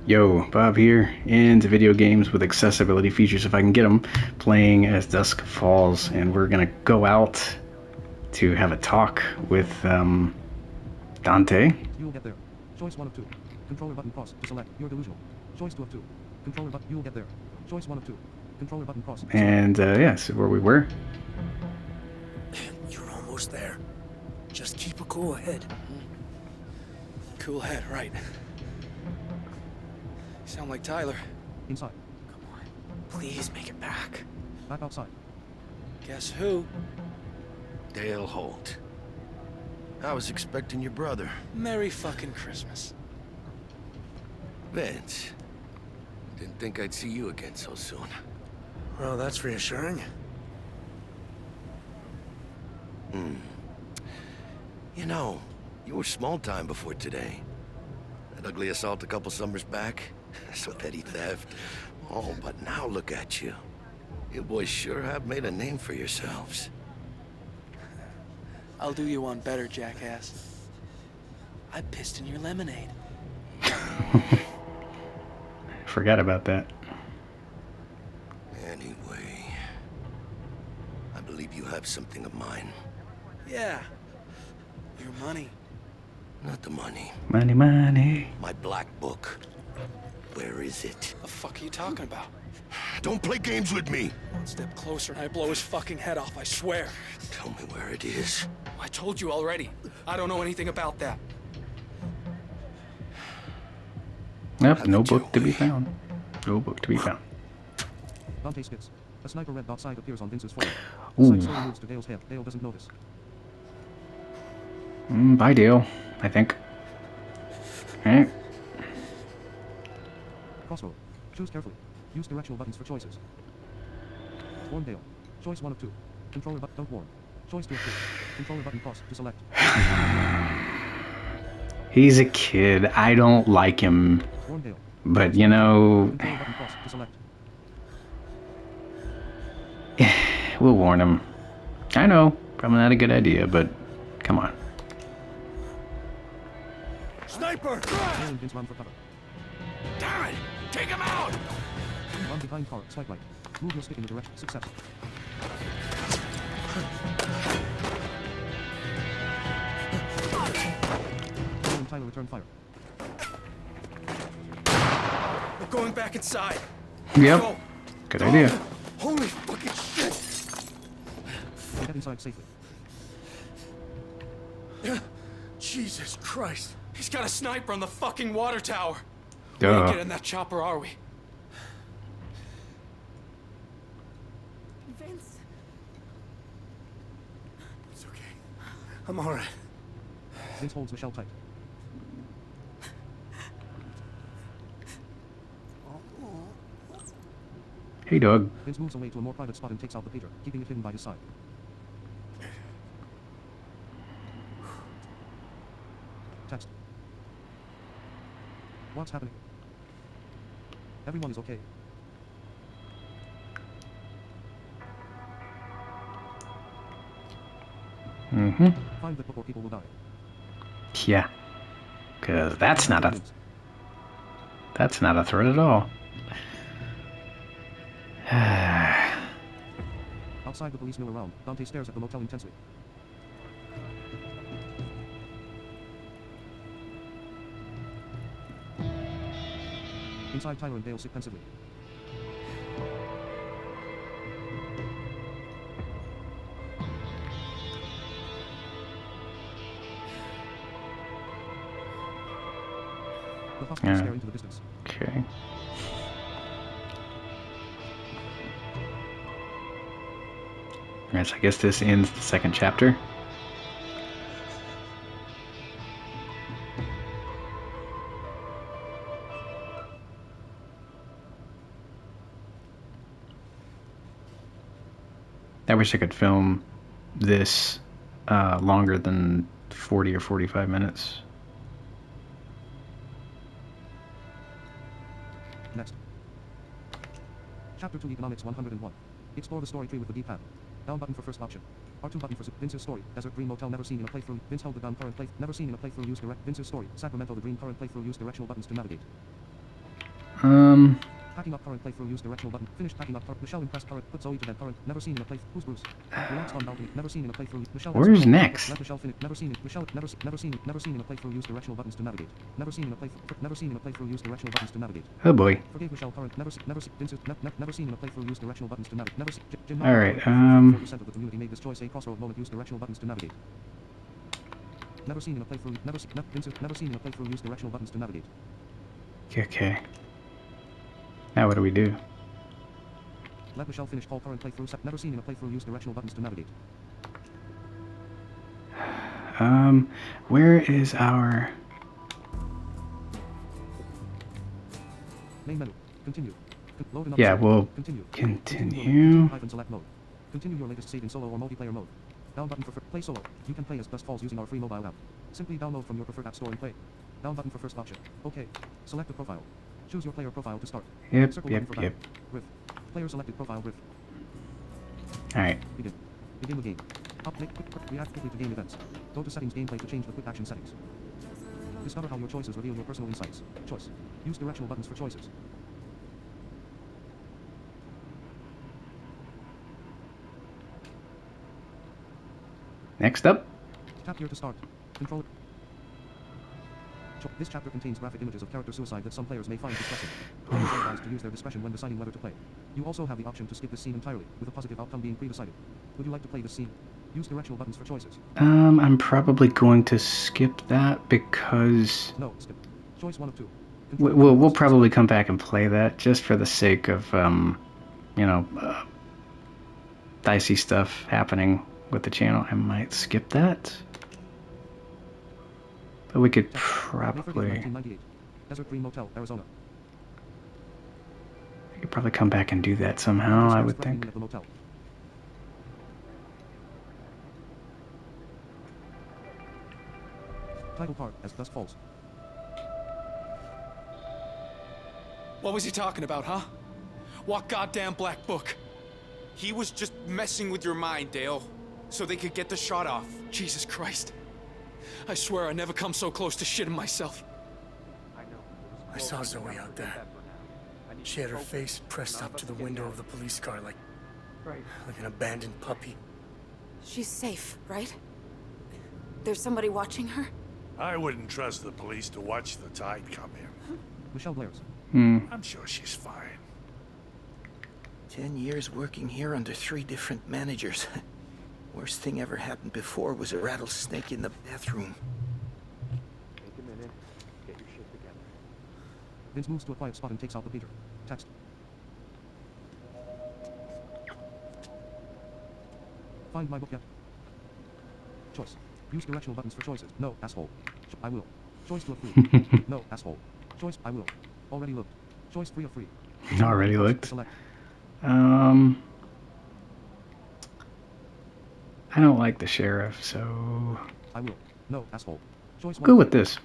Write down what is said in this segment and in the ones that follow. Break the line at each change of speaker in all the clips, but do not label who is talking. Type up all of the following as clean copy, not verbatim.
Yo, Bob here, into video games with accessibility features if I can get them, playing as Dusk Falls, and we're gonna go out to have a talk with Dante.
You will get there. Choice 1 of 2. Controller button cross to select. You're delusional. Choice 2 of 2. Controller button. You will get there. Choice 1 of 2. Controller button cross.
And yeah, so where we were.
You're almost there. Just keep a cool head.
Cool head, right. Sound like Tyler.
Inside.
Come on. Please make it back.
Back outside.
Guess who?
Dale Holt. I was expecting your brother.
Merry fucking Christmas.
Vince. Didn't think I'd see you again so soon.
Well, that's reassuring.
You know, you were small time before today. That ugly assault a couple summers back. Some petty theft. Oh, but now look at you. You boys sure have made a name for yourselves.
I'll do you one better, jackass. I pissed in your lemonade.
Forgot about that.
Anyway, I believe you have something of mine.
Yeah. Your money.
Not the money.
Money, money.
My black book. Where is it?
The fuck are you talking about?
Don't play games with me!
One step closer and I blow his fucking head off, I swear.
Tell me where it is.
I told you already. I don't know anything about that.
Yep, no book to be found. No book to be found.
Dante skits. A sniper red dot sight appears on Vince's forehead.
Ooh.
Sight slowly moves to Dale's head. Dale doesn't notice.
Bye, Dale, I think. Alright.
Crossroad. Choose carefully. Use directional buttons for choices. Warn Dale. Choice 1 of 2. Controller button. Don't warn. Choice 2 of 2. Controller button cross to select.
He's a kid. I don't like him.
Warn Dale.
But, you know,
Controller button cross to select.
we'll warn him. I know, probably not a good idea, but come on.
Sniper!
Dale and Vince run for cover.
Damn it! Take him out!
Run behind car. Swipe right. Move your stick in the direction. Success. Dale and Tyler return fire.
We're going back inside.
Yep,
Go.
good idea.
Holy fucking shit!
Get inside safely.
Jesus Christ.
He's got a sniper on the fucking water tower. We
Duh.
ain't getting that chopper, are we?
Vince,
It's okay. I'm alright.
Vince holds Michelle tight.
Hey, Doug.
Vince moves away to a more private spot and takes out the pager, keeping it hidden by his side. Text. What's happening? Everyone is okay.
Mm-hmm.
Find the book or people will die.
Yeah. Cause that's not a threat at all.
Outside, the police mill around. Dante stares at the motel intensely. Inside, Tyler and Dale sit pensively. The hostages stare into the distance.
Okay. Alright, so I guess this ends the second chapter. I wish I could film this longer than 40 or 45 minutes.
Next. Chapter 2 Economics 101. Explore the story tree with the D pad. Down button for first option. R2 button for Vince's story. Desert Green Motel never seen in a playthrough. Vince held the down current play. Never seen in a playthrough. Use direct. Vince's story. Sacramento the green current playthrough. Use directional buttons to navigate. Packing up current playthrough. Use directional button. Finish packing up current. Michelle impressed current. Put Zoe to bed current. Never seen in a playthrough. Who's Bruce? Relaxed on balcony. Never seen in a playthrough. Michelle.
Where's next?
Let Michelle finish. Never seen it. Michelle. Never seen in a playthrough. Use directional buttons to navigate. Never seen in a playthrough. Never seen in a playthrough. Use directional buttons to navigate.
Oh boy.
Forgave Michelle current. Never seen in a playthrough. Use directional buttons to navigate. Never seen. Jim.
All right.
4% of the community made this choice. A crossroad moment. Use directional buttons to navigate. Never seen in a playthrough. Never seen in a playthrough. Use directional buttons to navigate.
Okay. Now what do we do?
Let Michelle finish all current playthrough. Never seen in a playthrough. Use directional buttons to navigate.
Where is our...
Main menu. Continue. Load and
Yeah,
upside.
we'll
Continue.
continue.
Hyphen select mode. Continue your latest save in solo or multiplayer mode. Down button for play solo. You can play as Dusk Falls using our free mobile app. Simply download from your preferred app store and play. Down button for first option. Okay. Select a profile. Choose your player profile to start.
Yep,
Circle
yep,
button for
yep.
back. Riff. Player selected profile riff.
Alright.
Begin. Begin the game. React quickly to game events. Go to settings gameplay to change the quick action settings. Discover how your choices reveal your personal insights. Choice. Use directional buttons for choices.
Next up.
Tap here to start. Control. This chapter contains graphic images of character suicide that some players may find distressing. Players are advised to use their discretion when deciding whether to play. You also have the option to skip this scene entirely, with a positive outcome being pre-decided. Would you like to play this scene? Use directional buttons for choices.
I'm probably going to skip that because
No, skip. Choice 1 of 2.
we'll probably come back and play that just for the sake of, you know, dicey stuff happening with the channel. I might skip that. But we could probably...
1998. Desert Green Motel, Arizona.
We could probably come back and do that somehow, I would think.
At the motel. Title part as Dusk Falls.
What was he talking about, huh? What goddamn black book?
He was just messing with your mind, Dale, so they could get the shot off.
Jesus Christ. I swear I never come so close to shitting myself.
I saw Zoe out there. She had her face pressed up to the window of the police car like an abandoned puppy.
She's safe, right? There's somebody watching her?
I wouldn't trust the police to watch the tide come in.
Michelle Blairs.
I'm sure she's fine.
10 years working here under 3 different managers. Worst thing ever happened before was a rattlesnake in the bathroom.
Take a minute. Get your shit together.
Vince moves to a quiet spot and takes out the pager. Text. Find my book yet? Choice. Use directional buttons for choices. No, asshole. I will. Choice 2 of 3. No, asshole. Choice, I will. Already looked. Choice 3 of 3.
Already looked.
Select.
I don't like the sheriff, so...
I will. No, asshole. Choice 1.
Go with this.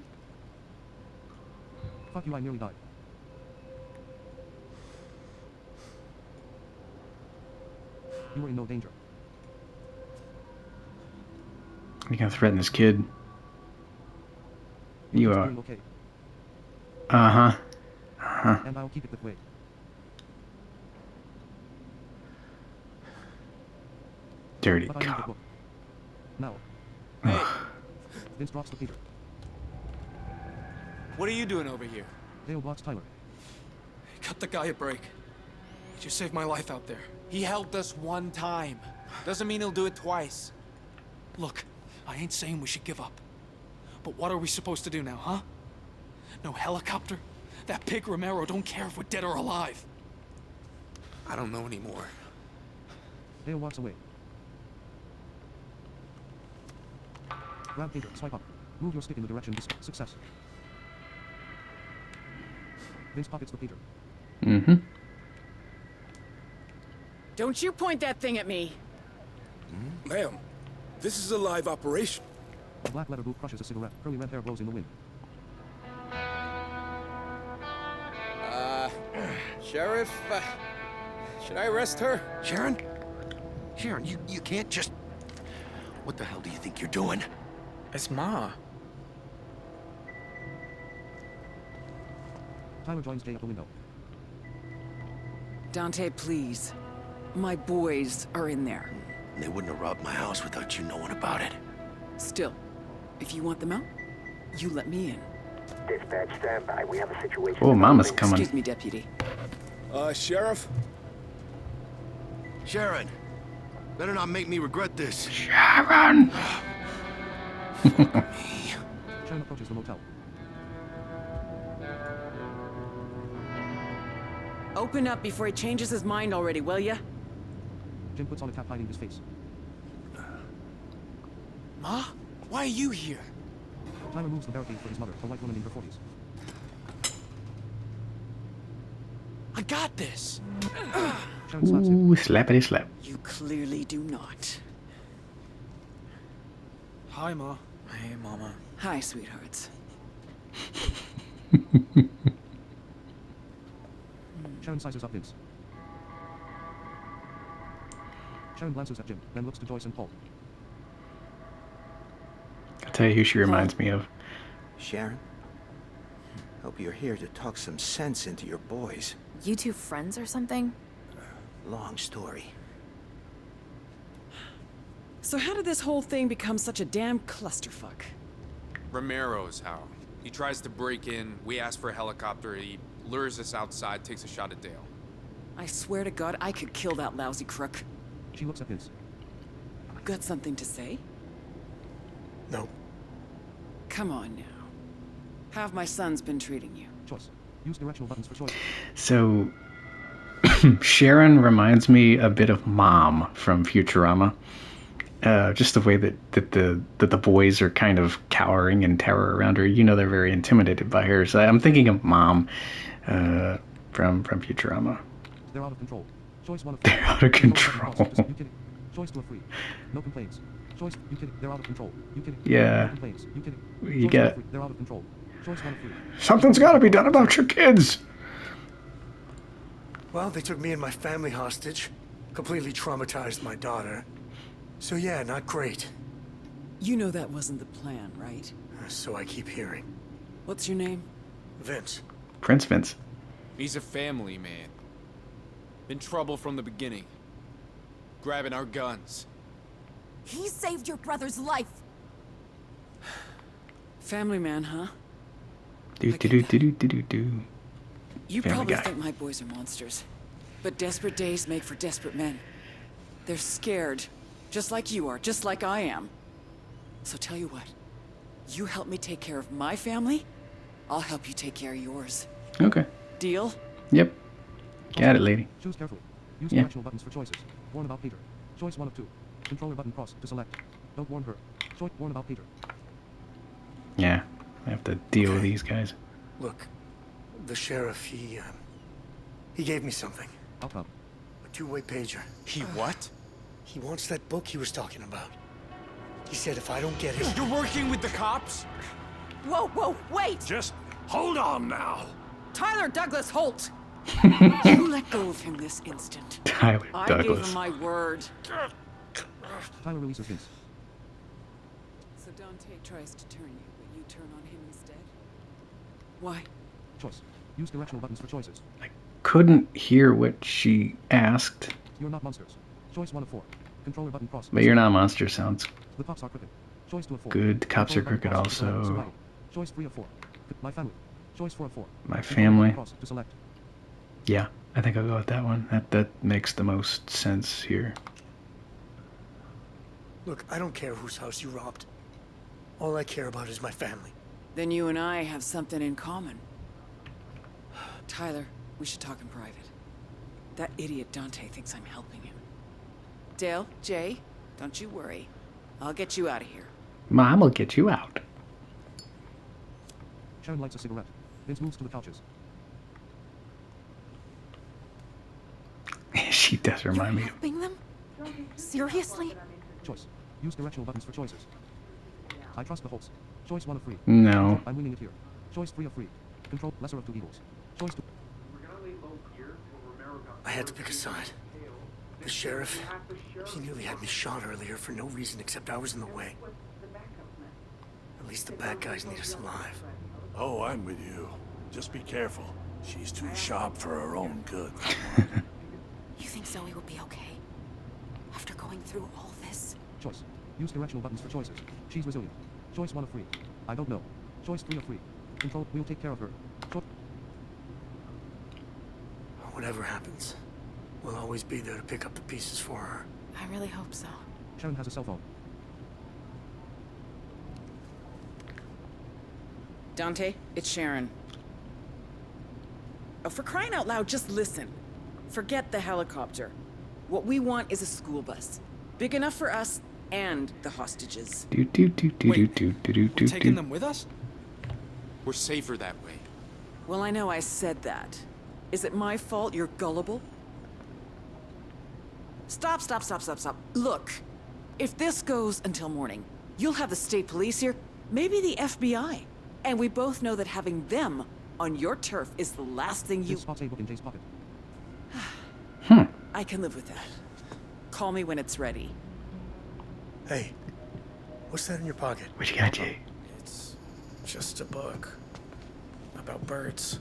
Fuck you, I nearly died. You were in no danger.
You gonna threaten this kid? You are.
Doing okay.
Uh-huh. Uh-huh.
And I'll keep it that way.
Dirty
But I need the
cop.
book. Now.
Hey,
Vince drops the pager.
what are you doing over here?
Dale blocks Tyler.
Cut the guy a break. You just saved my life out there.
He helped us one time. Doesn't mean he'll do it twice.
Look, I ain't saying we should give up. But what are we supposed to do now, huh? No helicopter? That pig Romero don't care if we're dead or alive.
I don't know anymore.
Dale walks away. Grab pager, swipe up. Move your stick in the direction success. Vince pockets the pager.
Mm-hmm.
Don't you point that thing at me!
Ma'am, this is a live operation.
A black leather boot crushes a cigarette. Curly red hair blows in the wind.
Sheriff, should I arrest her?
Sharon? Sharon, you can't just... What the hell do you think you're doing?
It's Ma.
Tyler joins Jay at the window.
Dante, please. My boys are in there.
They wouldn't have robbed my house without you knowing about it.
Still, if you want them out, you let me in.
Dispatch, stand by. We have a situation.
Oh, Mama's coming.
Excuse me, Deputy.
Sheriff?
Sharon, better not make me regret this.
Sharon!
Sharon approaches the motel.
Open up before he changes his mind already, will ya?
Jim puts on a cap hiding his face.
Ma? Why are you here?
Tyler moves the barricade for his mother, a white woman in her 40s.
I got this.
Sharon slaps him.
Ooh, slappity slap.
You clearly do not.
Hi, Ma.
Hey, Mama.
Hi, sweethearts.
Sharon sizes up Vince. Sharon glances at Jim, then looks to Joyce and Paul.
I'll tell you who she reminds me of.
Sharon? Hope you're here to talk some sense into your boys.
You two friends or something?
Long story.
So how did this whole thing become such a damn clusterfuck?
Romero's how. He tries to break in, we ask for a helicopter, he lures us outside, takes a shot at Dale.
I swear to God, I could kill that lousy crook.
She looks at Vince.
Got something to say?
No.
Come on now. How've my sons been treating you?
Choice. Use directional buttons for choice.
So, Sharon reminds me a bit of Mom from Futurama. Just the way that the boys are kind of cowering in terror around her. You know, they're very intimidated by her. So I'm thinking of Mom from Futurama.
They're out of control. Choice 1 of
3. They're out of control.
You kidding? Choice 2 of 3. No complaints. Choice, you kidding? They're out of control. You kidding?
Yeah.
No complaints. You kidding?
You
Choice
get
1 of
it.
3. They're out of control. Choice 1 of 3.
Something's got to be done about your kids.
Well, they took me and my family hostage. Completely traumatized my daughter. So yeah, not great.
You know that wasn't the plan, right?
So I keep hearing.
What's your name?
Vince.
Prince Vince.
He's a family man. Been trouble from the beginning. Grabbing our guns.
He saved your brother's life.
Family man, huh?
Do do do do do do do.
You
Family
probably
Guy.
think my boys are monsters. But desperate days make for desperate men. They're scared. Just like you are, just like I am. So tell you what. You help me take care of my family, I'll help you take care of yours.
Okay.
Deal?
Yep. Got it, lady.
Choose carefully. Use
Yeah.
directional buttons for choices. Warn about Peter. Choice 1 of 2. Controller button cross to select. Don't warn her. Choice warn about Peter.
Yeah. I have to deal with these guys.
Look, the sheriff, he gave me something.
Outcome.
A two-way pager.
He what?
He wants that book he was talking about. He said if I don't get it...
You're working with the cops?
Whoa, whoa, wait!
Just hold on now.
Tyler Douglas Holt! You let go of him this instant.
Tyler
I gave him
Douglas.
my word.
Tyler releases Vince.
So Dante tries to turn you, but you turn on him instead? Why?
Choice. Use directional buttons for choices.
Couldn't hear what she asked,
You're not monsters. Choice 1 of 4. Controller button cross.
but you're not monster sounds
The cops are crooked. Choice 2 of 4.
good. The cops are
Controller button
crooked
cross to select.
also.
Survival. Choice 3 of 4. My family. Choice 4 of 4.
My
Controller
family.
button cross to select.
Yeah, I think I'll go with that one. That makes the most sense here.
Look, I don't care whose house you robbed. All I care about is my family.
Then you and I have something in common. Tyler, we should talk in private. That idiot Dante thinks I'm helping him. Dale, Jay, don't you worry. I'll get you out of here.
Mom will get you out.
Sharon lights a cigarette. Vince moves to the couches.
She does remind me of.
Helping them? Seriously?
Choice. Use directional buttons for choices. I trust the Holtz. Choice 1 of 3.
No.
I'm winging it here. Choice 3 of 3. Control lesser of 2 evils. Choice 2.
I had to pick a side. The sheriff, he nearly had me shot earlier for no reason except I was in the way. At least the bad guys need us alive.
Oh, I'm with you. Just be careful. She's too sharp for her own good.
You think Zoe will be okay? After going through all this?
Choice. Use directional buttons for choices. She's resilient. Choice 1 of 3. I don't know. Choice 3 of 3. Control, we'll take care of her.
Whatever happens, we'll always be there to pick up the pieces for her.
I really hope so.
Sharon has a cell phone.
Dante, it's Sharon. Oh, for crying out loud, just listen. Forget the helicopter. What we want is a school bus. Big enough for us and the hostages.
We're taking them with us? We're safer that way.
Well, I know I said that. Is it my fault you're gullible? Stop. Look, if this goes until morning, you'll have the state police here, maybe the FBI. And we both know that having them on your turf is the last thing you...
This spot's a book in Jay's pocket.
I can live with that. Call me when it's ready.
Hey, what's that in your pocket?
What you got, Jay?
It's just a book about birds.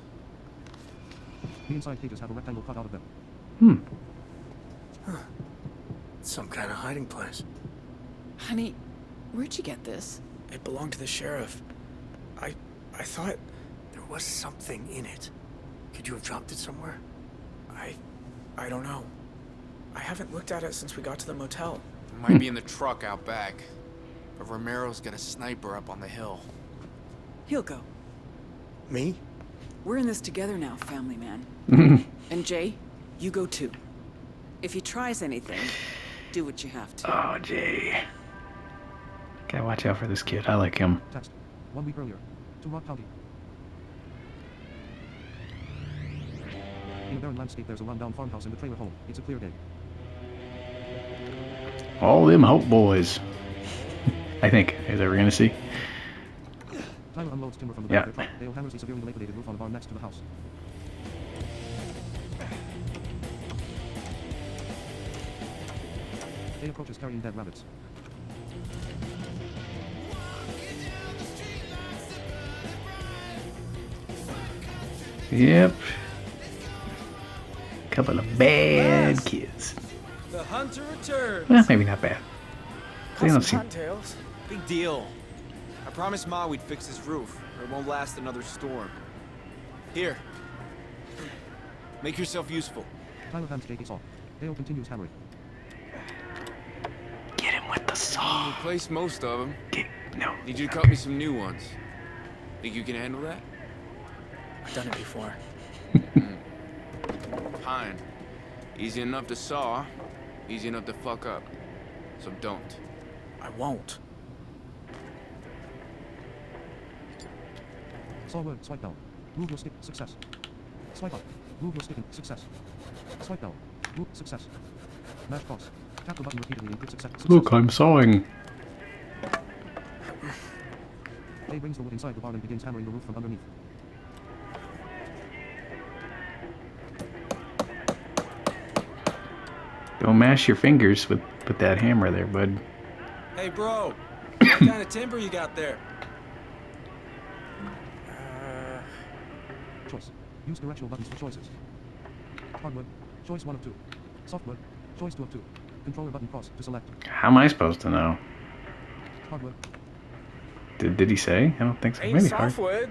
The inside pages have a rectangle cut out of them.
Some kind of hiding place.
Honey, where'd you get this?
It belonged to the sheriff. I thought...
There was something in it. Could you have dropped it somewhere?
I don't know. I haven't looked at it since we got to the motel.
It might be in the truck out back. But Romero's got a sniper up on the hill.
He'll go.
Me?
We're in this together now, family man. And Jay, you go too. If he tries anything, do what you have to.
Oh, Jay. Gotta watch out for this kid. I like him.
Text. 1 week earlier. To Rock County. In a barren landscape, there's a rundown farmhouse and a trailer home. It's a clear day.
All them Hope boys. I think. Is that we're gonna see?
Tyler unloads timber from the
Yeah.
back of their truck. Dale hammers a severely dilapidated roof on a barn next to the house. Day approaches carrying dead rabbits.
Yep. Couple of bad kids.
The hunter returns.
Well, maybe not bad. They don't seem...
Tails.
Big deal. I promised Ma we'd fix this roof, or it won't last another storm. Here. Make yourself useful.
Tyler hands Jake a saw. Dale continues hammering.
Get him with the saw.
Replaced most of them.
No.
Need you to cut me some new ones. Think you can handle that?
I've done it before.
Fine. Easy enough to saw, easy enough to fuck up. So don't.
I won't.
Saw word. Swipe down. Move your stick. Success. Swipe up. Move your stick. Success. Swipe down. Move. Success. Mash cross. Tap the button repeatedly and hit success.
Look, I'm sawing.
Jay brings the wood inside the barn and begins hammering the roof from underneath.
Don't mash your fingers with that hammer there, bud.
Hey, bro. What kind of timber you got there?
Choice. Use directional buttons for choices. Hardwood. Choice 1 of 2. Softwood. Choice 2 of 2. Controller button cross to select.
How am I supposed to know?
Hardwood.
Did he say? I don't think so.
Ain't
Maybe hard.
softwood.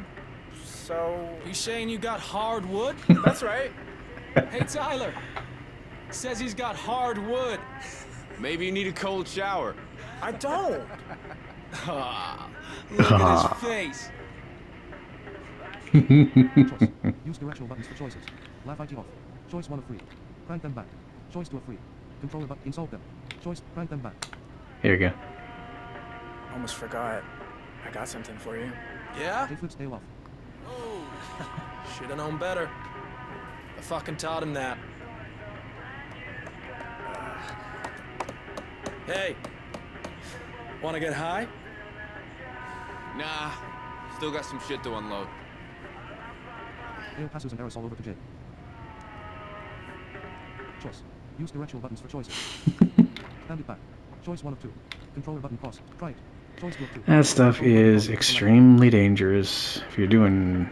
So...
You saying you got hardwood?
That's right.
Hey, Tyler. Says he's got hardwood.
Maybe you need a cold shower.
I don't.
Ah, look at his face.
Choice. Use directional buttons for choices. Laugh IT off. Choice 1 of 3. Crank them back. Choice 2 of 3. Controller button. Insult them. Choice. Crank them back.
Here we go.
Almost forgot. I got something for you.
Yeah?
Jay flips Dale off.
Oh, should have known better. I fucking taught him that. Hey, wanna get high?
Nah, still got some shit to unload.
Dale passes an aerosol over to Jay. Choice. Use directional buttons for choices. Stand it back. Choice 1 of 2. Controller button cross. Try it. Choice 2 of 2.
That stuff is extremely dangerous. If you're doing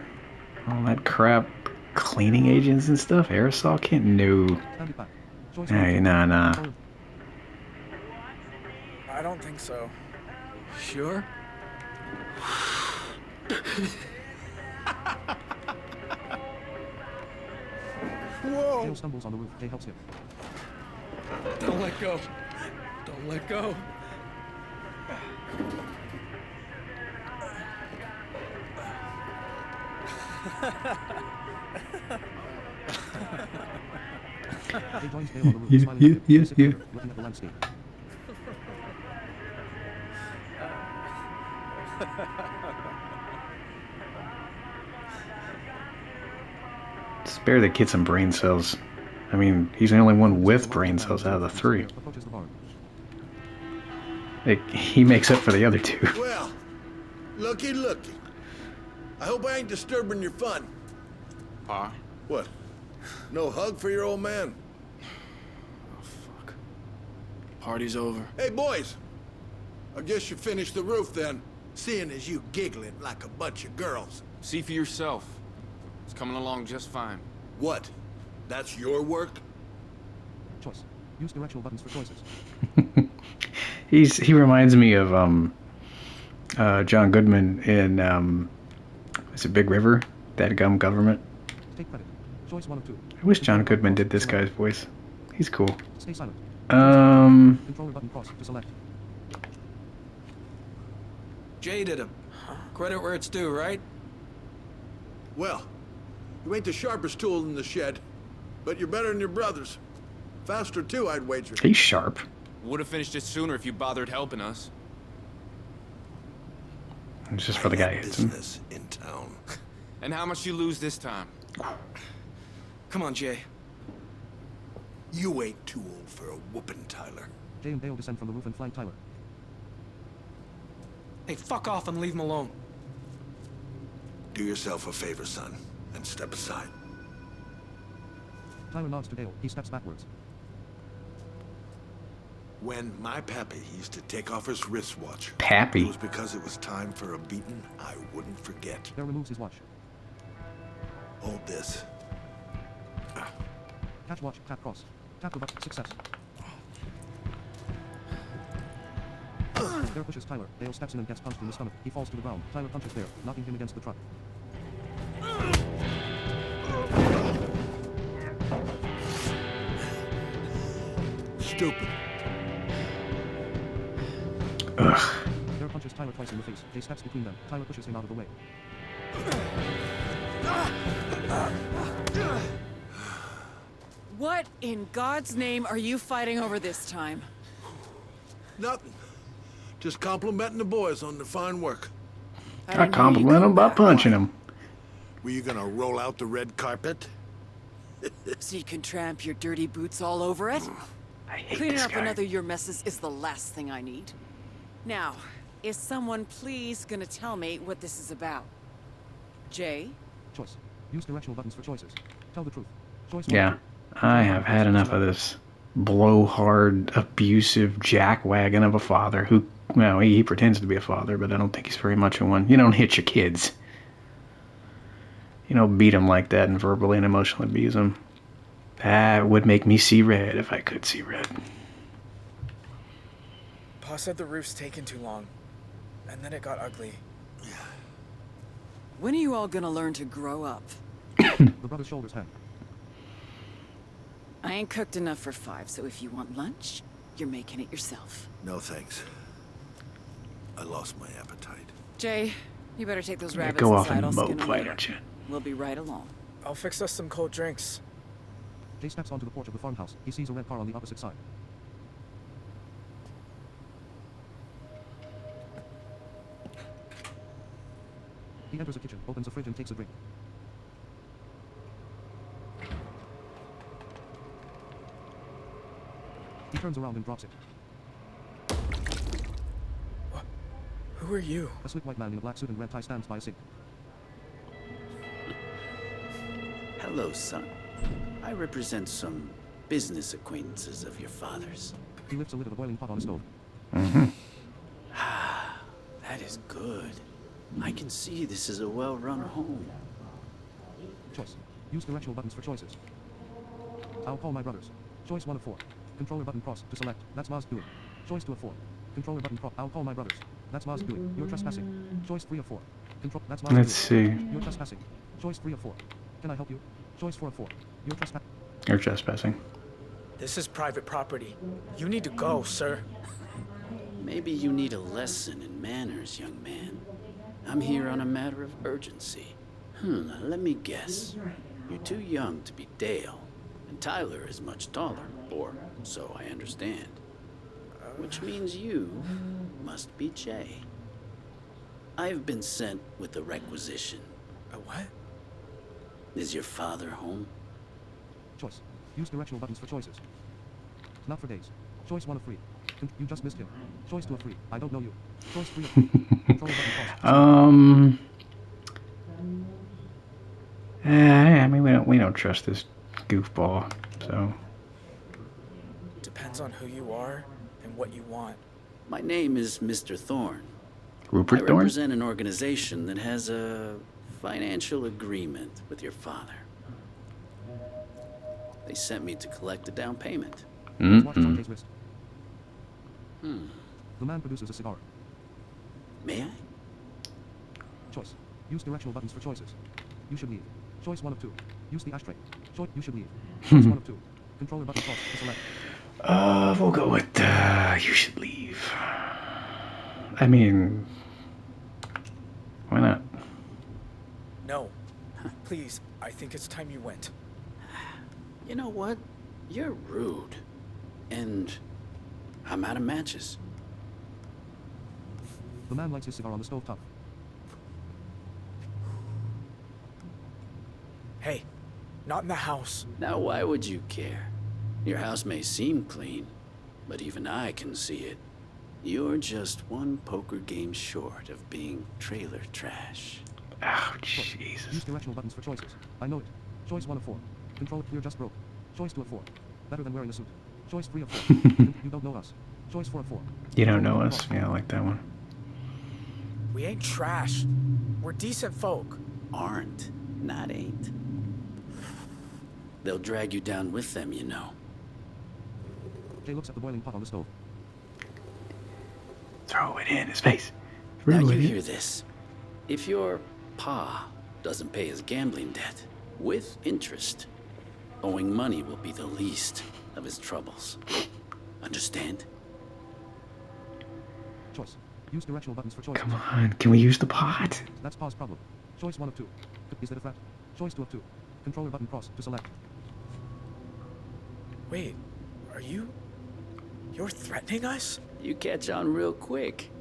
all that crap, cleaning agents and stuff, aerosol can't. No.
Stand it back. Choice
Hey, nah.
Forward.
I don't think so. Sure? Whoa!
Dale stumbles on the roof. Jay helps him.
Don't let go. Don't let go.
Jay joins Dale on the roof, smiling at him. They sit together, looking at the landscape.
Spare the kid some brain cells. I mean, he's the only one with brain cells out of the three.
Approaches the barn.
Like, he makes up for the other two.
Well, looky. I hope I ain't disturbing your fun.
Pa?
What? No hug for your old man?
Oh, fuck. Party's over.
Hey, boys. I guess you finished the roof then, seeing as you giggling like a bunch of girls.
See for yourself. It's coming along just fine.
What? That's your work?
Choice. Use directional buttons for choices.
He reminds me of John Goodman in is it Big River? That gum government.
Take credit. Choice 1 of 2.
I wish John Goodman did this guy's voice. He's cool.
Stay silent.
Um,
Controller button cross to select.
Jay did him. Credit where it's due, right?
Well, you ain't the sharpest tool in the shed, but you're better than your brothers. Faster too, I'd wager.
he's sharp.
Would have finished it sooner if you bothered helping us.
It's just for the guy who hits him.
Business in town.
And how much you lose this time? Come on, Jay.
You ain't too old for a whooping, Tyler.
Jay and Dale descend from the roof and flank Tyler.
Hey, fuck off and leave him alone.
Do yourself a favor, son, and step aside.
Tyler nods to Dale. He steps backwards.
When my pappy used to take off his wristwatch, it
Pappy.
was because it was time for a beating I wouldn't forget.
Dale removes his watch.
Hold this.
Catch watch. Tap cross. Tap the button. Success. Dale pushes Tyler. Dale steps in and gets punched in the stomach. He falls to the ground. Tyler punches Dale, knocking him against the truck.
Stupid.
Ugh.
Dale punches Tyler twice in the face. Jay steps between them. Tyler pushes him out of the way.
What in God's name are you fighting over this time?
Nothing. Just complimenting the boys on their fine work.
I compliment him by punching him.
Were you gonna roll out the red carpet?
So you can tramp your dirty boots all over it?
I hate
Cleaning
this
up
guy.
another of your messes is the last thing I need. Now, is someone please gonna tell me what this is about? Jay?
Choice. Use directional buttons for choices. Tell the truth. Choice 1
Yeah,
of 2.
I have had enough of this blowhard, abusive jackwagon of a father who, well, he pretends to be a father, but I don't think he's very much of one. You don't hit your kids. You don't beat them like that and verbally and emotionally abuse them. That would make me see red if I could see red.
Pa said the roof's taking too long, and then it got ugly.
When are you all gonna learn to grow up?
The brother's shoulders hang.
I ain't cooked enough for 5, so if you want lunch, you're making it yourself.
No thanks. I lost my appetite.
Jay, you better take those
Yeah,
rabbits
go off
inside.
and
I'll skin
mope,
them
why
later.
don't you?
We'll be right along.
I'll fix us some cold drinks.
Jay steps onto the porch of the farmhouse. He sees a red car on the opposite side. He enters a kitchen, opens a fridge and takes a drink. He turns around and drops it.
Who are you?
A slick white man in a black suit and red tie stands by a sink.
Hello, son. I represent some business acquaintances of your father's.
He lifts a lid of a boiling pot on a stove.
That is good. I can see this is a well-run home.
Choice. Use directional buttons for choices. I'll call my brothers. Choice 1 of 4. Controller button cross to select. That's Maz doing. Choice 2 of 4. Controller button cross. I'll call my brothers. That's Maz doing. You're trespassing. Choice 3 of 4. Control. That's Maz
Let's
doing.
see.
You're trespassing. Choice 3 of 4. Can I help you? Choice 4 of 4. You're trespassing.
You're trespassing.
This is private property. You need to go, sir.
Maybe you need a lesson in manners, young man. I'm here on a matter of urgency. Let me guess. You're too young to be Dale, and Tyler is much taller, or so I understand. Which means you must be Jay. I've been sent with a requisition.
A what?
Is your father home?
Choice. Use directional buttons for choices. Not for days. Choice 1 of 3. You just missed him. Choice 2 of 3. I don't know you. Choice 3 of 4. Controller button cross.
I mean, we don't trust this goofball, so.
Depends on who you are and what you want.
My name is Mr. Thorne.
Rupert
I
Thorne?
represent an organization that has a financial agreement with your father. They sent me to collect a down payment.
Watch on Jay's wrist. The man produces a cigar.
May I?
Choice. Use directional buttons for choices. You should leave. Choice 1 of 2. Use the ashtray. Choice. You should leave. Choice 1 of 2. Controller button cross to select.
We'll go with, you should leave. I mean, why not?
No. Please, I think it's time you went.
You know what? You're rude. And I'm out of matches.
The man lights his cigar on the stove top.
Hey, not in the house.
Now, why would you care? Your house may seem clean, but even I can see it. You're just one poker game short of being trailer trash.
Oh, Jesus.
Use directional buttons for choices. I know it. Choice 1 of 4. Control. You're just broke. Choice 2 of 4. Better than wearing a suit. Choice 3 of 4. You don't know us. Choice 4 of 4.
You don't know us? Yeah, I like that one.
We ain't trash. We're decent folk.
Aren't, not ain't. They'll drag you down with them, you know.
Jay looks at the boiling pot on the stove.
Throw it in his face.
Now you hear this. If your pa doesn't pay his gambling debt, with interest, owing money will be the least of his troubles. Understand?
Choice. Use directional buttons for choices.
Come on, can we use the pot?
That's Pa's problem. Choice 1 of 2. Is that a threat? Choice 2 of 2. Controller button cross to select.
Wait, are you... You're threatening us?
You catch on real quick.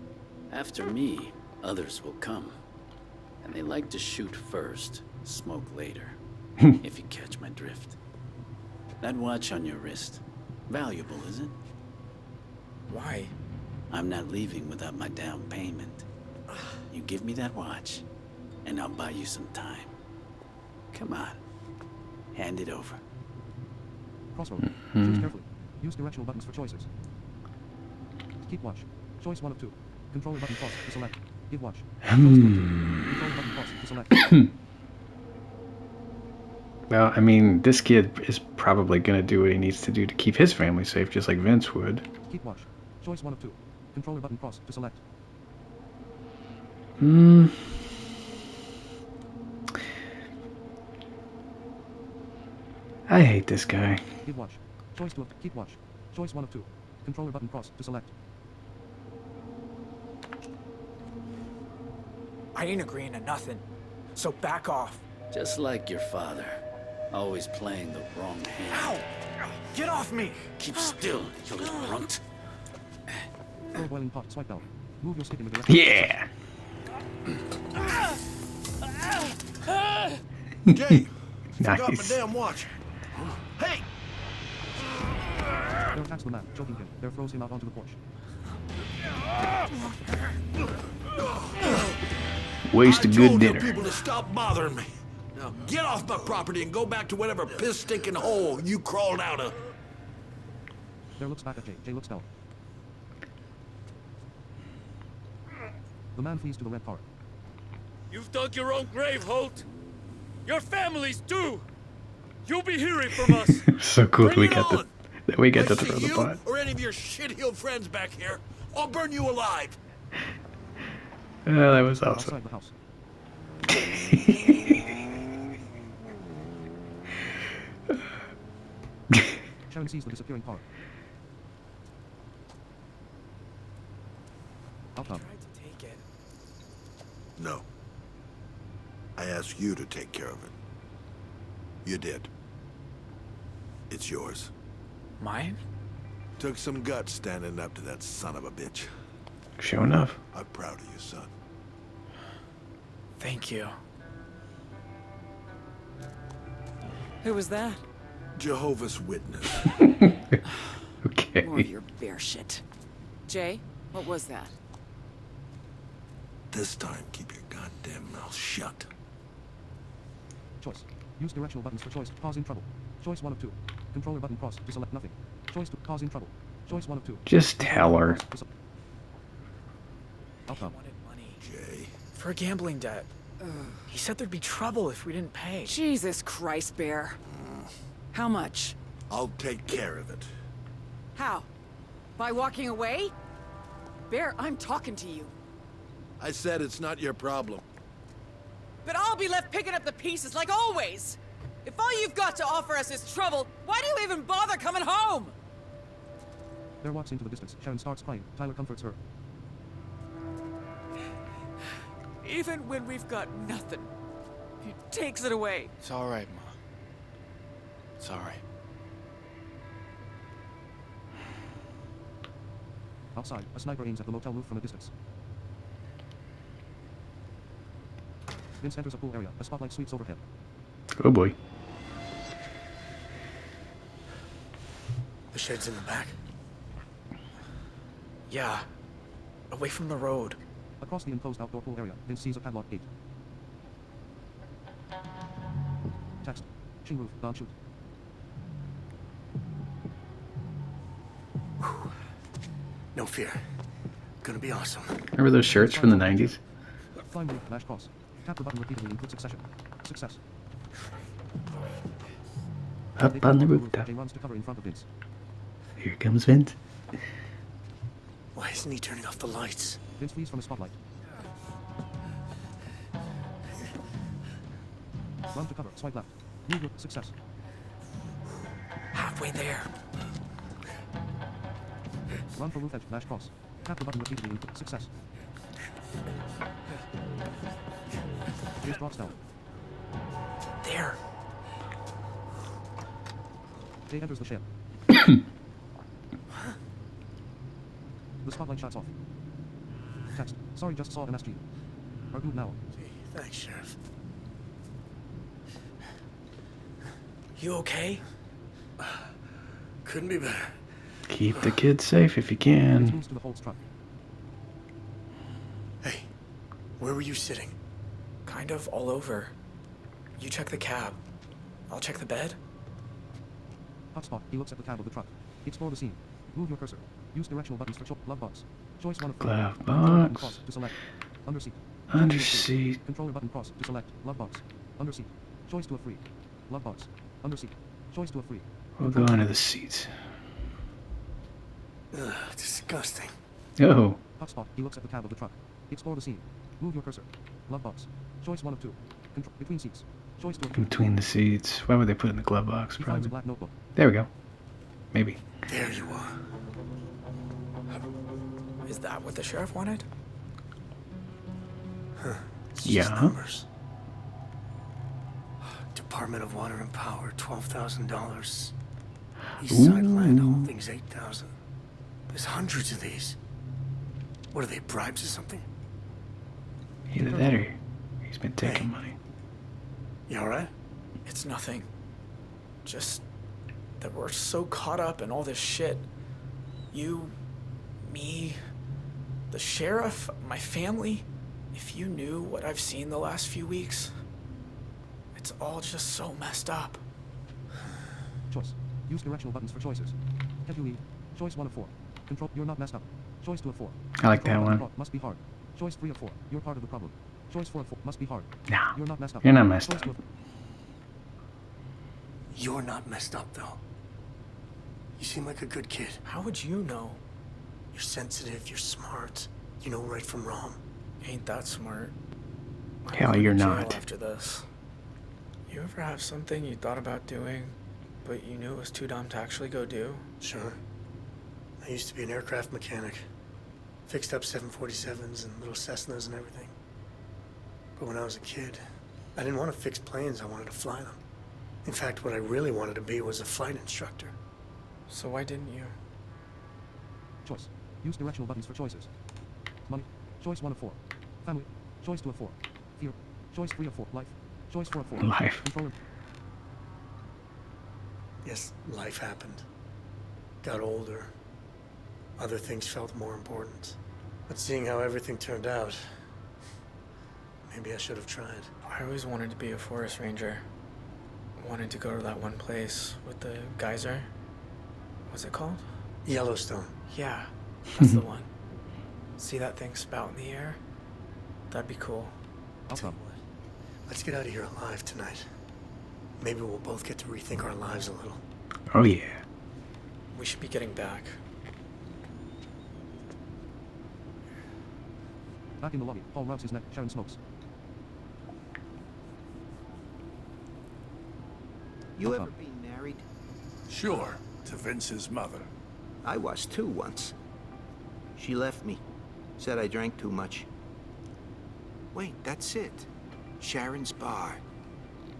After me, others will come. And they like to shoot first, smoke later. If you catch my drift. That watch on your wrist. Valuable, is it?
Why?
I'm not leaving without my down payment. You give me that watch, and I'll buy you some time. Come on. Hand it over.
Crossroad. Choose carefully. Use directional buttons for choices. Keep watch. Choice 1 of 2. Controller button cross to select. Give watch. Choice 2 of 2. Controller button cross to select.
Well, I mean, this kid is probably going to do what he needs to do to keep his family safe, just like Vince would.
Keep watch. Choice 1 of 2. Controller button cross to select.
I hate this guy.
Give watch. Choice 2 of keep watch. Choice 1 of 2. Controller button cross to select.
I ain't agreeing to nothing. So back off.
Just like your father. Always playing the wrong hand.
Ow! Get off me!
Keep still, you little runt.
Throw boiling pot. Swipe down. Move your stick in the direction.
Yeah!
Jay, forgot my
Nice.
damn watch. Hey!
There attacks the man, choking him. There throws him out onto the porch.
Waste a
I
good
told you
dinner.
people to stop bothering me. Now get off my property and go back to whatever piss-stinking hole you crawled out of.
There looks back at Jay. Jay looks down. The man flees to the red car.
You've dug your own grave, Holt. Your families too. You'll be hearing from us.
So cool that
Bring
we
it
got
on.
Then we get
I
to throw
see
the
you
pot.
or any of your shit-heeled friends back here, I'll burn you alive.
Oh, that was awesome.
Outside the house. Sharon sees the disappearing car. Outcome.
No. I asked you to take care of it. You did. It's yours.
Mine?
Took some guts standing up to that son of a bitch.
Sure enough.
I'm proud of you, son.
Thank you.
Who was that?
Jehovah's Witness.
Okay.
More of your bear shit. Jay, what was that?
This time, keep your goddamn mouth shut.
Choice. Use directional buttons for choice. Pause in trouble. Choice 1 of 2. Controller button cross to select nothing. Choice to pause in trouble. Choice 1 of 2.
Just tell her.
Outcome.
Wanted money.
Jay.
For a gambling debt. He said there'd be trouble if we didn't pay.
Jesus Christ, Bear. How much?
I'll take care of it.
How? By walking away? Bear, I'm talking to you.
I said it's not your problem.
But I'll be left picking up the pieces like always. If all you've got to offer us is trouble, why do you even bother coming home?
Bear walks into the distance. Sharon starts crying. Tyler comforts her.
Even when we've got nothing, he takes it away.
It's all right, Ma. It's all right.
Outside, a sniper aims at the motel roof from a distance. Vince enters a pool area. A spotlight sweeps overhead.
Oh boy.
The shed's in the back?
Yeah. Away from the road.
Across the enclosed outdoor pool area, Vince sees a padlocked gate. Text. Shing roof, don't shoot.
No fear. Gonna be awesome.
Remember those shirts from the 90s?
Climb roof, dash cross. Tap the button repeatedly in quick succession. Success.
Up on the rooftop.
Jay runs to cover in front of Vince.
Here comes Vince.
Why isn't he turning off the lights?
Vince flees from the spotlight. Run to cover, swipe left. Move, success.
Halfway there.
Run for roof edge, dash cross. Tap the button repeatedly in quick success. Chase drops down.
There.
Jay enters the shed. The spotlight shuts off. Text. Sorry, just saw MSG. Are good now.
Thanks, Sheriff.
You okay?
Couldn't be better.
Keep the kids safe if you
Vince
can.
moves to the Holt's truck.
Hey, where were you sitting?
Kind of all over. You check the cab. I'll check the bed.
Hotspot. He looks at the cab of the truck. Explore the scene. Move your cursor. Use directional buttons for glove box. Choice 1 of 3.
Glove
Controller button
box.
cross to select. Under seat.
Under
Choice 2 of 3.
seat.
Controller button cross to select. Glove box. Under seat. Choice 2 of 3. Glove box. Under seat. Choice 2 of 3.
We'll go into the seats.
Ugh, disgusting.
Oh.
Hotspot. He looks at the cab of the truck. Explore the scene. Move your cursor. Glove box. Choice 1 of 2. Control between seats. Choice 2 of 3.
Between the seats. Why would they put it in the glove box?
He finds
Probably.
a black notebook.
There we go. Maybe.
There you are.
Is that what the sheriff wanted?
Huh. It's
Yeah.
just numbers. Department of Water and Power, $12,000. East Side Land Holdings, 8,000. There's hundreds of these. What are they, bribes or something?
Either that or he's been taking money.
You alright?
It's nothing. Just that we're so caught up in all this shit. You, me, the sheriff, my family. If you knew what I've seen the last few weeks, it's all just so messed up.
Choice. Use directional buttons for choices. Can you leave? Choice 1 of 4. Control. You're not messed up. Choice 2 of 4.
I like
Control
that
button
one.
Must be hard. Choice 3 of 4. You're part of the problem. Choice 4 of 4. Must be hard.
No.
You're not messed up.
You're not messed
Choice
up.
2 of
You're not messed up, though. You seem like a good kid.
How would you know?
You're sensitive, you're smart. You know right from wrong.
Ain't that smart. I'm
Hell,
going
you're
to jail
not.
after this. You ever have something you thought about doing, but you knew it was too dumb to actually go do?
Sure. I used to be an aircraft mechanic. Fixed up 747s and little Cessnas and everything. But when I was a kid, I didn't want to fix planes, I wanted to fly them. In fact, what I really wanted to be was a flight instructor.
So why didn't you?
Choice. Use directional buttons for choices. Money. Choice 1 of 4. Family. Choice 2 of 4. Fear. Choice 3 of 4. Life. Choice 4 of 4.
Life.
Controller.
Yes, life happened. Got older. Other things felt more important. But seeing how everything turned out, maybe I should have tried.
I always wanted to be a forest ranger. Wanted to go to that one place with the geyser. What's it called?
Yellowstone.
Yeah, that's the one. See that thing spout in the air? That'd be cool.
Tell you what, let's get out of here alive tonight. Maybe we'll both get to rethink our lives a little.
Oh yeah.
We should be getting back.
Back in the lobby. Paul rubs his neck. Sharon smokes.
You ever been married?
Sure, to Vince's mother.
I was too once. She left me. Said I drank too much. Wait, that's it. Sharon's bar.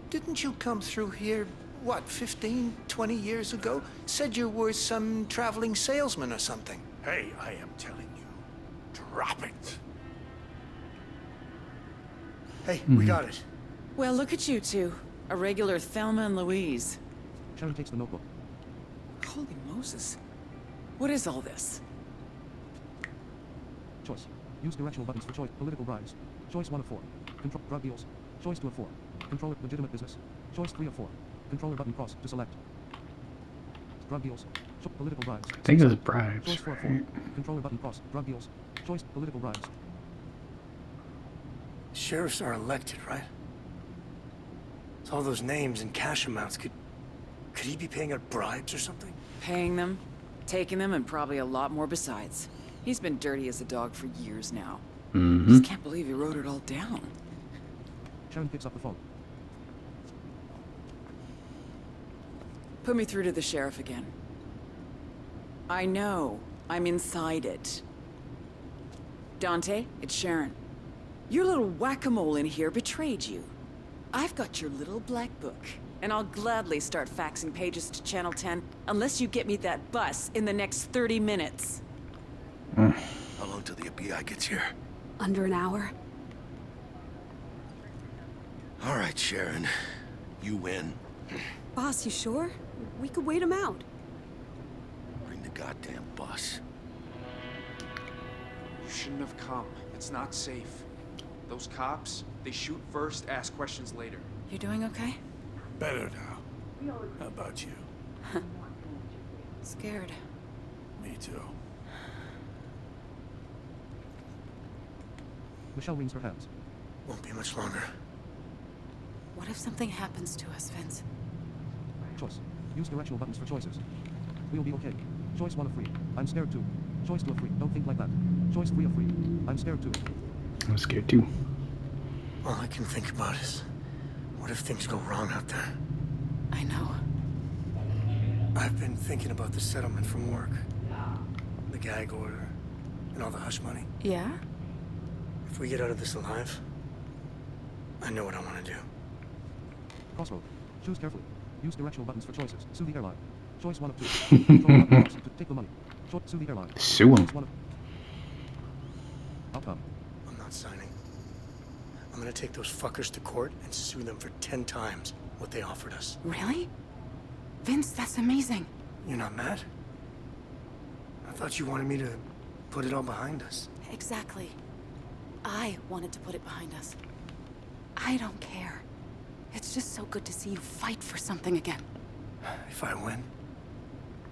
Didn't you come through here, what, 15, 20 years ago? Said you were some traveling salesman or something.
Hey, I am telling you, drop it.
Hey, we got it.
Well, look at you two. A regular Thelma and Louise.
Sharon takes the notebook.
Holy Moses. What is all this?
Choice. Use directional buttons for choice. Political bribes. Choice 1 of 4. Control drug deals. Choice 2 of 4. Controller legitimate business. Choice 3 of 4. Controller button cross to select. Drug deals. Political bribes.
I think it was bribes.
Choice 4 of 4. Controller button cross. Drug deals. Choice political bribes.
Sheriffs are elected, right? So all those names and cash amounts, could he be paying out bribes or something?
Paying them, taking them, and probably a lot more besides. He's been dirty as a dog for years now. Just can't believe he wrote it all down.
Sharon picks up the phone.
Put me through to the sheriff again. I know. I'm inside it. Dante, it's Sharon. Your little whack-a-mole in here betrayed you. I've got your little black book, and I'll gladly start faxing pages to Channel 10 unless you get me that bus in the next 30 minutes.
How long till the FBI gets here?
Under an hour?
All right, Sharon. You win.
Boss, you sure? We could wait him out.
Bring the goddamn bus.
You shouldn't have come. It's not safe. Those cops, they shoot first, ask questions later.
You doing okay?
Better now. How about you?
Scared.
Me too.
Michelle wrings her hands.
Won't be much longer.
What if something happens to us, Vince?
Choice. Use directional buttons for choices. We'll be okay. Choice 1 of 3. I'm scared too. Choice 2 of 3. Don't think like that. Choice 3 of 3. I'm scared too.
I'm scared too.
All I can think about is, what if things go wrong out there?
I know.
I've been thinking about the settlement from work. The gag order, and all the hush money.
Yeah?
If we get out of this alive, I know what I want to do.
Crossroad. Choose carefully. Use directional buttons for choices. Sue the airline. Choice 1 of 2. Control button cross to take the money. Sue the airline.
Sue him.
Choice 1 of... Outcome.
I'm not signing. I'm gonna take those fuckers to court and sue them for 10 times what they offered us.
Really? Vince, that's amazing.
You're not mad? I thought you wanted me to put it all behind us.
Exactly. I wanted to put it behind us. I don't care. It's just so good to see you fight for something again.
If I win,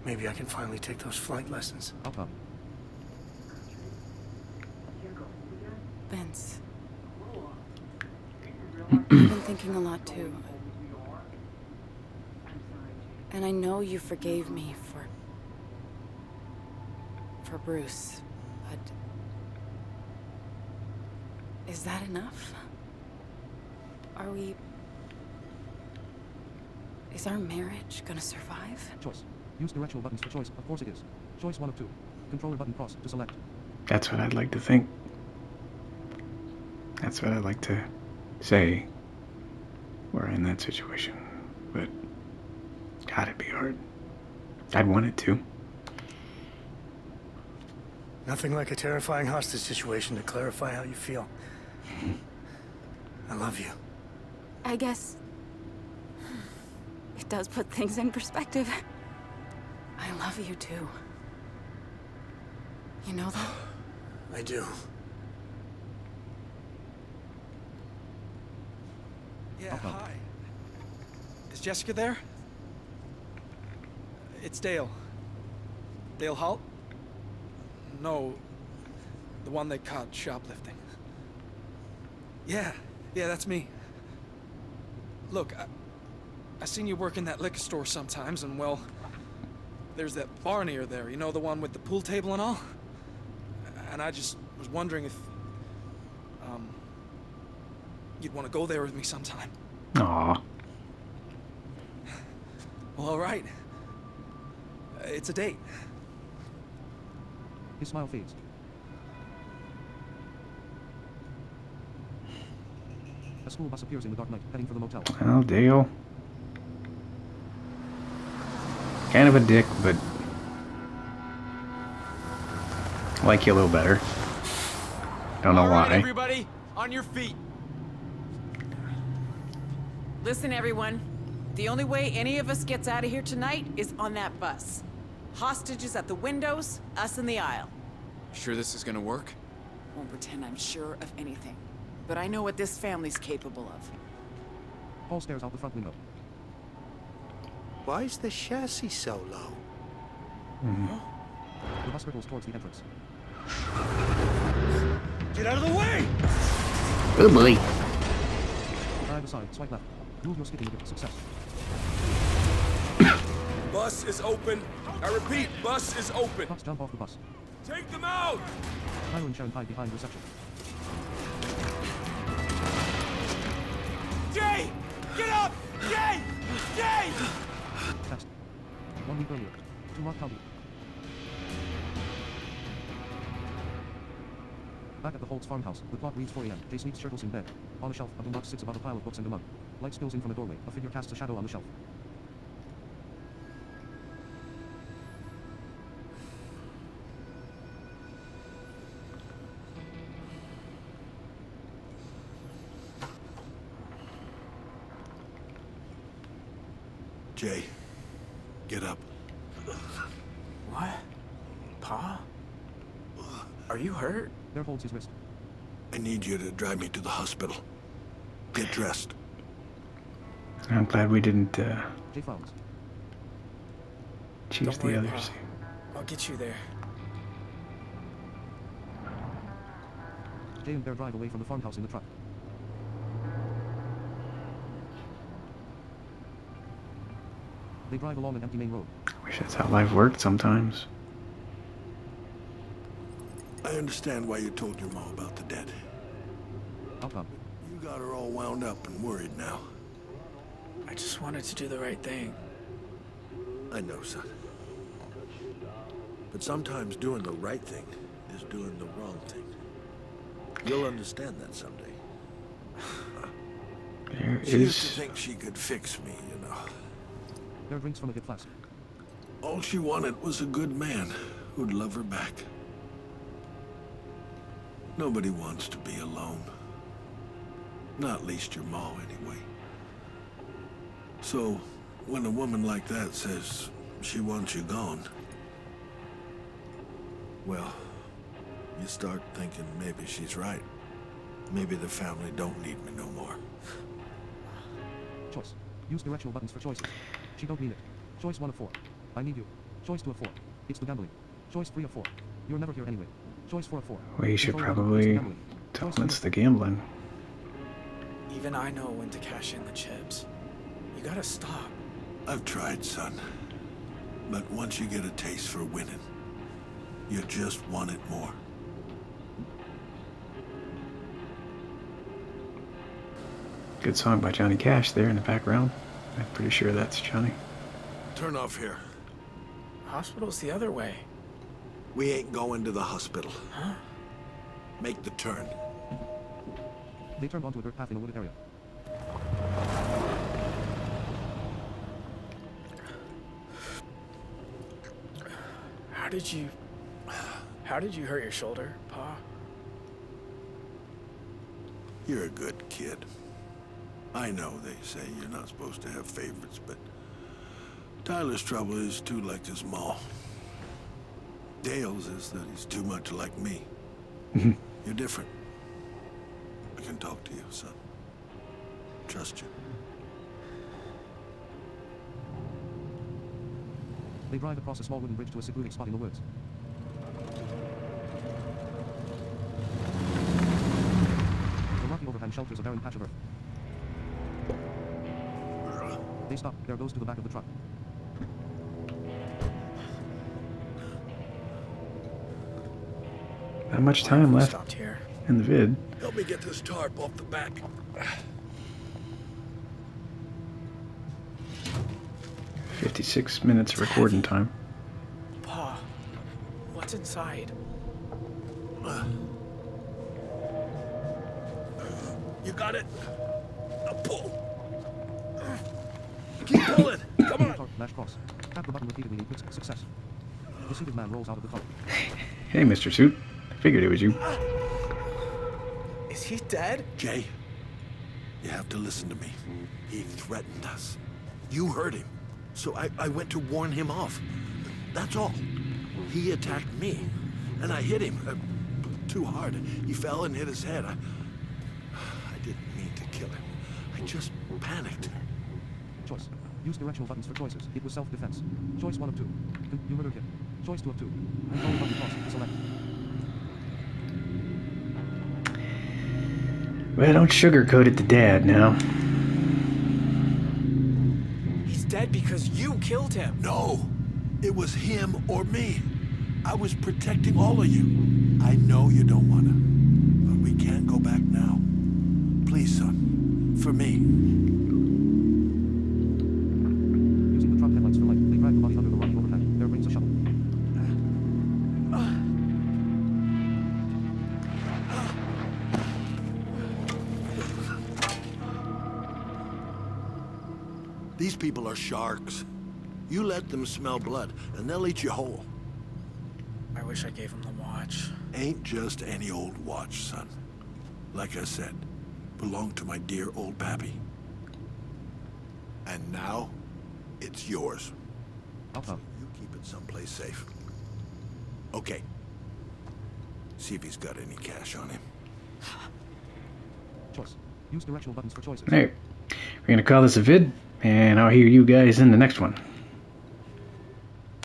maybe I can finally take those flight lessons.
Outcome.
Vince. I've been thinking a lot too. And I know you forgave me for for Bruce, but... is that enough? Are we... is our marriage gonna survive?
Choice. Use directional buttons for choice. Of course it is. Choice 1 of 2. Controller button cross to select.
That's what I'd like to think. That's what I'd like to say. We're in that situation. But God, it'd be hard. I'd want it to.
Nothing like a terrifying hostage situation to clarify how you feel. I love you.
I guess... it does put things in perspective. I love you too. You know that?
I do.
Yeah, hi. Is Jessica there? It's Dale. Dale Holt? No, the one they caught shoplifting. Yeah, that's me. Look, I seen you work in that liquor store sometimes, and well, there's that bar near there, you know, the one with the pool table and all? And I just was wondering if, you'd want to go there with me sometime.
Aw.
Well, all right. It's a date.
His smile fades. A school bus appears in the dark night, heading for the motel.
Well, Dale. Kind of a dick, but I like you a little better. Don't know why.
Everybody, on your feet.
Listen, everyone. The only way any of us gets out of here tonight is on that bus. Hostages at the windows, us in the aisle.
Sure this is gonna work?
Won't pretend I'm sure of anything. But I know what this family's capable of.
Paul stares out the front window.
Why is the chassis so low?
The bus hurtles towards the entrance.
Get out of the way!
Oh boy.
Drive aside, swipe left. Move your skipping with success.
Bus is open. I repeat, bus is open.
Bucks jump off the bus.
Take them out!
Tyler and Sharon hide behind reception.
Jay! Get up! Jay! Jay!
Text. 1 week earlier. To Rock County. Back at the Holt's farmhouse, the clock reads 4 a.m. Jay sneaks shirtless in bed. On a shelf, a boombox sits above a pile of books and a mug. Light spills in from a doorway. A figure casts a shadow on the shelf.
Jay, get up.
What? Pa? Are you hurt?
Bear holds his wrist.
I need you to drive me to the hospital. Get dressed.
I'm glad we didn't
Jay frowns.
choose
Don't worry,
the others.
Pa. I'll get you there.
Jay and Bear drive away from the farmhouse in the truck. They drive along an empty main road.
Wish that's how life worked sometimes.
I understand why you told your mom about the debt.
Outcome.
You got her all wound up and worried now.
I just wanted to do the right thing.
I know, son. But sometimes doing the right thing is doing the wrong thing. You'll understand that someday.
There
She used
is...
to think she could fix me, you know.
Bear drinks from a hip flask.
All she wanted was a good man who'd love her back. Nobody wants to be alone. Not least your ma, anyway. So, when a woman like that says she wants you gone, well, you start thinking maybe she's right. Maybe the family don't need me no more.
Choice. Use directional buttons for choices. She don't mean it. Choice 1 of 4. I need you. Choice 2 of 4. It's the gambling. Choice 3 of 4. You're never here anyway. Choice 4 of 4.
We should
Control button.
probably
It's the gambling.
tell
Choice
them
3
it's
of
the gambling.
Even I know when to cash in the chips. You gotta stop.
I've tried, son. But once you get a taste for winning, You just want it more.
Good song by Johnny Cash there in the background. I'm pretty sure that's Johnny.
Turn off here.
Hospital's the other way.
We ain't going to the hospital.
Huh?
Make the turn.
They turned onto a dirt path in a wooded area.
How did you hurt your shoulder, Pa?
You're a good kid. I know they say you're not supposed to have favorites, but Tyler's trouble is too like his ma. Dale's is that he's too much like me. You're different. I can talk to you, son. Trust you.
They drive across a small wooden bridge to a secluded spot in the woods. The rocky overhang shelters a barren patch of earth. They stop. There goes to the back of the truck.
Not much time left
Stopped here.
in the vid.
Help me get this tarp off the back.
56 minutes of recording time.
Pa, what's inside?
You got it? Now pull. Keep pulling. Come on.
Mash cross. Tap the button repeatedly in quick success. The seated man rolls out of the car.
Hey, Mr. Suit. I figured it was you.
Is he dead?
Jay, you have to listen to me. He threatened us. You heard him. So I went to warn him off. That's all. He attacked me, and I hit him too hard. He fell and hit his head. I didn't mean to kill him. I just panicked.
Choice. Use directional buttons for choices. It was self-defense. Choice 1 of 2. You murdered him. Choice 2 of 2. And only button toss. Select.
Well, don't sugarcoat it to Dad now.
He's dead because you killed him.
No, it was him or me. I was protecting all of you. I know you don't want to, but we can't go back now. Please, son, for me.
Using the truck headlights for light, they drag the body under the rocky overhang. There rings a shovel.
These people are sharks. You let them smell blood, and they'll eat you whole.
I wish I gave him the watch.
Ain't just any old watch, son. Like I said, belonged to my dear old pappy. And now, it's yours. So you keep it someplace safe. Okay. See if he's got any cash on him.
Choice. Use directional buttons for choices.
Alright, we're gonna call this a vid, and I'll hear you guys in the next one.